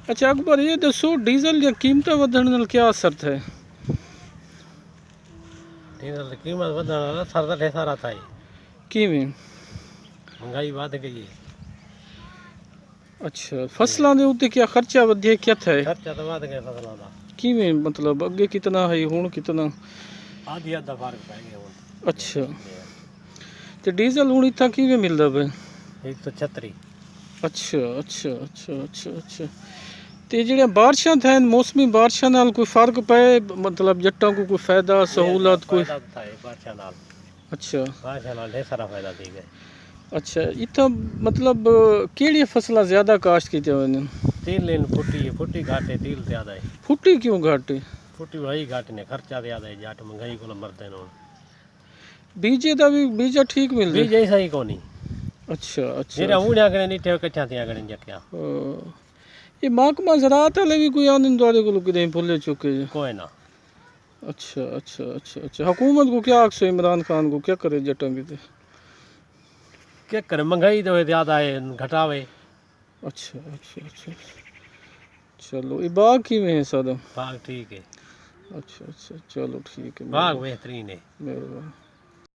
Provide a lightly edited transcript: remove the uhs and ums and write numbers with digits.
अच्छा अकबर ये दसो डीजल या कीमत वधण नाल क्या असर है? डीजल की कीमत वधण नाल असर तो ढेर सारा था। किवें? महंगाई वध गई है। अच्छा फसलों के उत्ते क्या खर्चा वधिया क्या था? खर्चा तो वध गया फसलों का। किवें मतलब अगे कितना है हुण कितना? आधी अद्धा फर्क पै गया हुण। अच्छा ते डीजल हुण इत्थां किवें मिलदा पिया? 136। अच्छा अच्छा अच्छा अच्छा अच्छा ते जेह्ड़ियां बारिशां थैन मौसमी बारिशां नाल कोई फर्क पे मतलब जट्टां को कोई फायदा सहूलत कोई? फायदा था बारिशां नाल। अच्छा बारिशां नाल ढेर सारा फायदा थी गए। अच्छा इत्थां मतलब केह्ड़ी फसलां ज़्यादा काश्त कीतियां वञन? तिल इन फुट्टी घट है, तिल ज़्यादा है। फुट्टी क्यों घट है? फुट्टी भाई घट ने खर्चा ज़्यादा है, जट महंगाई को मरते न। बीजे दा भी बीजा ठीक मिलदा? बीज ही सही कोनी। अच्छा अच्छा जेड़ा ऊणिया कने नीठे कच्चा थिया कने जक्या। ये महकमा ज़राअत वाले भी कोई आंदन द्वारे को कितें भुल्ले चुके जे? कोई ना। अच्छा अच्छा अच्छा अच्छा हुकूमत को क्या आखसो इमरान खान को क्या करे जट्टां की? क्या करे महंगाई तो ज़्यादा है, घटावे। अच्छा अच्छा अच्छा चलो ये बाग किवें है सादा? बाग ठीक है। अच्छा अच्छा चलो ठीक है बाग बेहतरीन है। मेहरबानी।